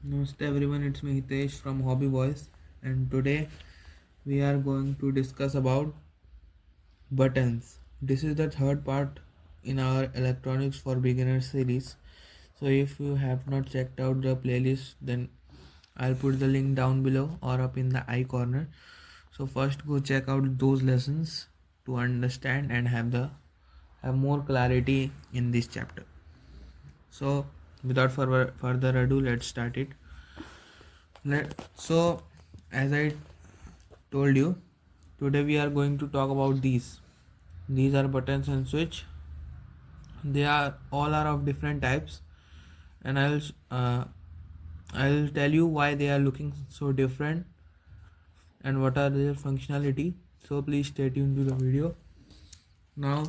Namaste everyone, it's me Hitesh from Hobby Boys, and today we are going to discuss about buttons. This is the third part in our Electronics for Beginners series. So if you have not checked out the playlist, then I'll put the link down below or up in the I corner. So first go check out those lessons to understand and have more clarity in this chapter. So without further ado, let's start it. So, as I told you, today we are going to talk about these. These are buttons and switch. They are all are of different types, and I'll tell you why they are looking so different and what are their functionality. So please stay tuned to the video. Now,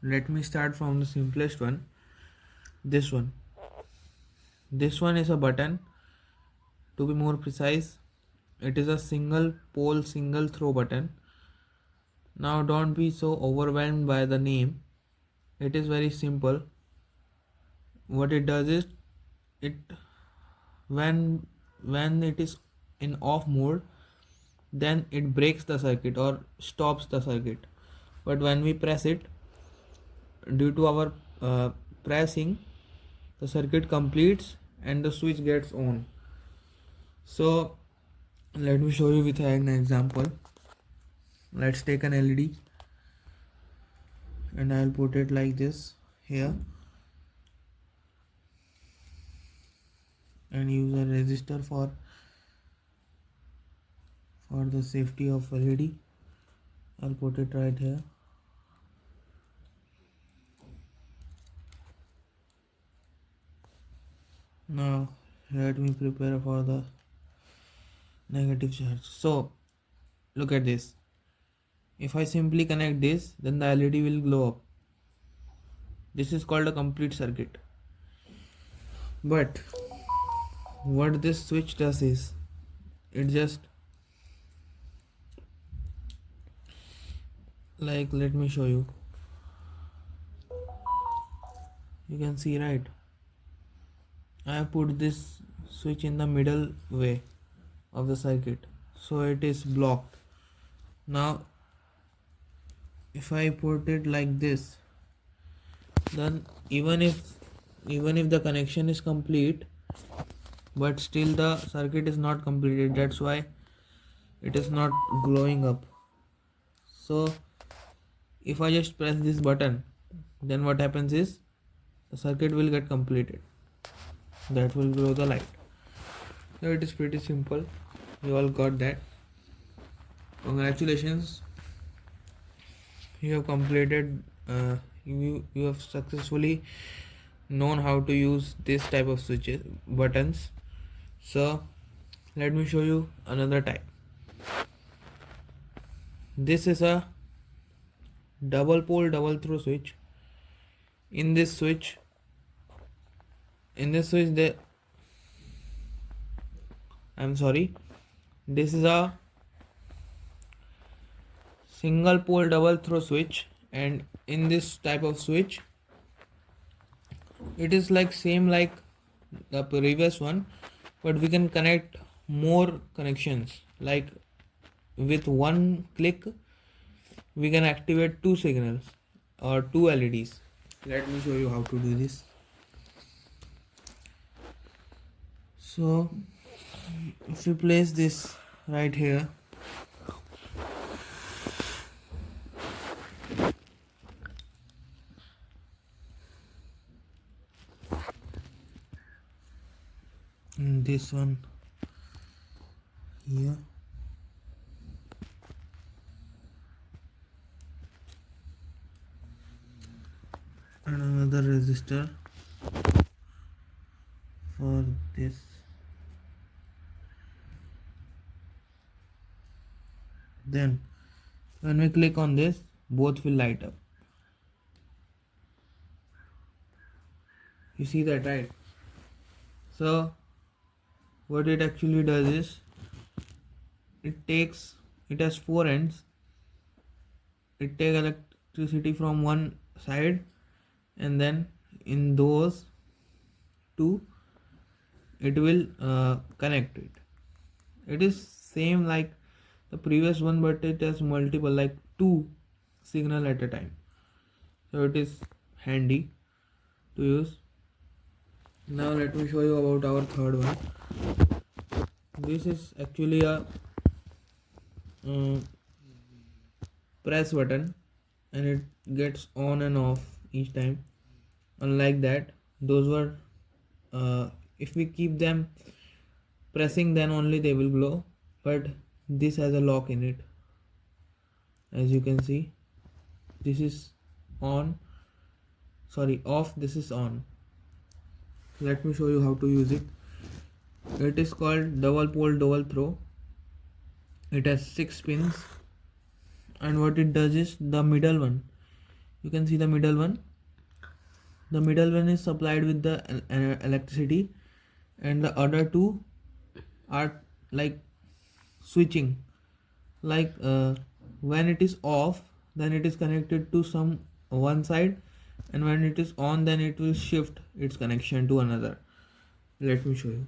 let me start from the simplest one. This one. This one is a button. To be more precise, it is a single pole, single throw button. Now don't be so overwhelmed by the name. It is very simple. What it does is it when it is in off mode, then it breaks the circuit or stops the circuit. But when we press it, due to our pressing, the circuit completes and the switch gets on. So let me show you with an example. Let's take an LED and I'll put it like this here and use a resistor for the safety of LED. I'll put it right here. Now let me prepare for the negative charge. So look at this. If I simply connect this, then the LED will glow up. This is called a complete circuit. But what this switch does is it just let me show you. You can see, right? I have put this switch in the middle way of the circuit, so it is blocked. Now if I put it like this, then even if the connection is complete, but still the circuit is not completed. That's why it is not glowing up. So if I just press this button, then what happens is the circuit will get completed. That will glow the light. So it is pretty simple. You all got that. Congratulations, you have completed you have successfully known how to use this type of switches buttons. So let me show you another type. This is a double pole double throw switch. In this switch they I'm sorry, this is a single pole double throw switch, and in this type of switch it is like same like the previous one, but we can connect more connections. Like with one click we can activate two signals or two LEDs. Let me show you how to do this. So if you place this right here, and this one here, and another resistor for this, then when we click on this, both will light up. You see that, right? So what it actually does is it has four ends. It takes electricity from one side, and then in those two it will connect it. It is same like the previous one, but it has multiple, like two signal at a time, so it is handy to use. Now let me show you about our third one. This is actually a press button, and it gets on and off each time. Unlike that, those were if we keep them pressing, then only they will glow, but this has a lock in it. As you can see, this is on, sorry, off, this is on. Let me show you how to use it. It is called double pole double throw. It has 6 pins, and what it does is, the middle one, you can see the middle one, is supplied with the electricity, and the other two are like switching, like when it is off, then it is connected to some one side, and when it is on, then it will shift its connection to another. Let me show you.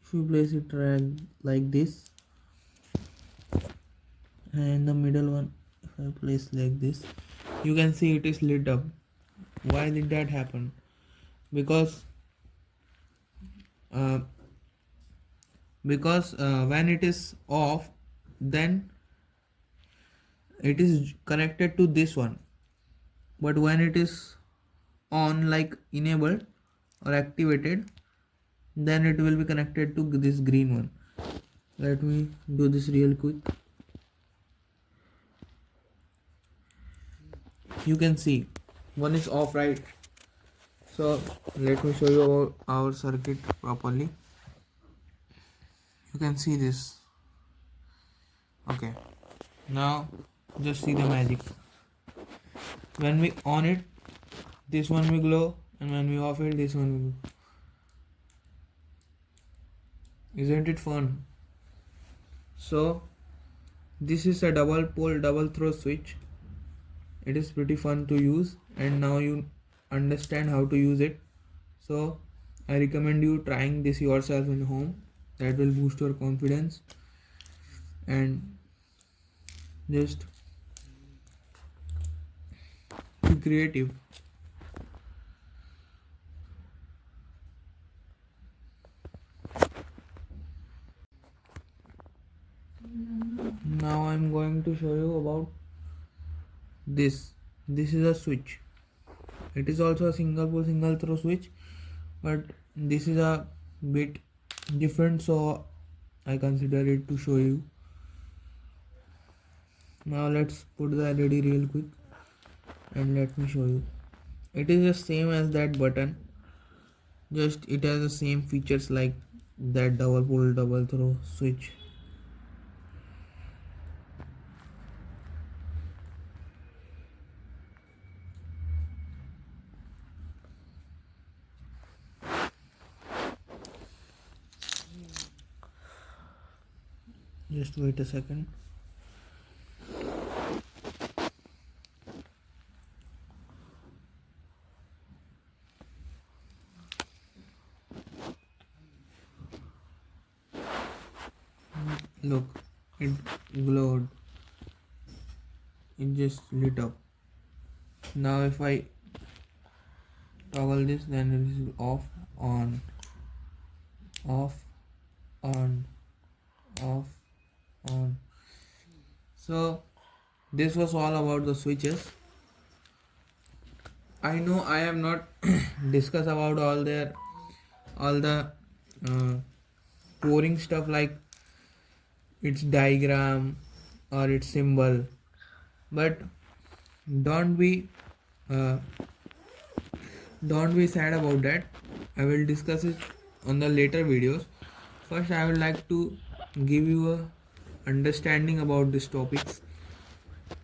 If you place it like this, and the middle one, if I place like this, you can see it is lit up. Why did that happen? Because uh, when it is off, then it is connected to this one, but when it is on, like enabled or activated, then it will be connected to this green one. Let me do this real quick. You can see one is off, right? So let me show you about our circuit properly. You can see this. Okay, now just see the magic. When we on it, this one will glow, and when we off it, this one will glow. Isn't it fun? So this is a double pole double throw switch. It is pretty fun to use, and now you understand how to use it. So I recommend you trying this yourself in home. That will boost your confidence, and just be creative. Now I'm going to show you about this. This is a switch. It is also a single pole single throw switch, but this is a bit different, so I consider it to show you. Now let's put the LED real quick, and let me show you. It is the same as that button, just it has the same features like that double pole double throw switch. Just wait a second. Look, it glowed. It just lit up. Now if I toggle this, then it is off, on, off, on, off, on. So this was all about the switches. I know I have not discussed about all the boring stuff like its diagram or its symbol, but don't be sad about that. I will discuss it on the later videos. First, I would like to give you a understanding about these topics,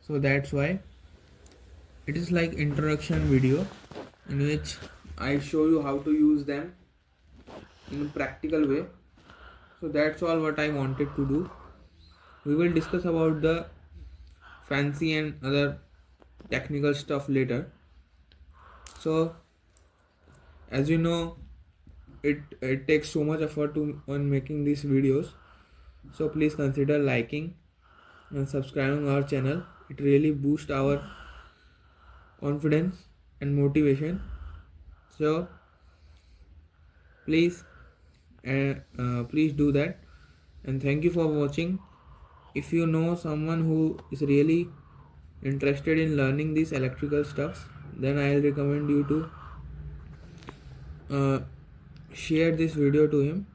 so that's why it is like introduction video in which I show you how to use them in a practical way. So that's all what I wanted to do. We will discuss about the fancy and other technical stuff later. So as you know, it takes so much effort to on making these videos, so please consider liking and subscribing our channel. It really boosts our confidence and motivation. So please please do that, and thank you for watching. If you know someone who is really interested in learning these electrical stuffs, then I'll recommend you to uh, share this video to him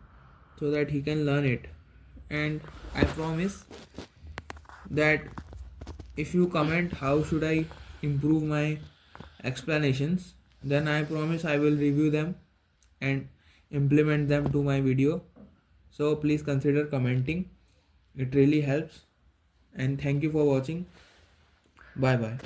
so that he can learn it. And I promise that if you comment how should I improve my explanations, then I promise I will review them and implement them to my video. So please consider commenting, it really helps. And thank you for watching. Bye bye.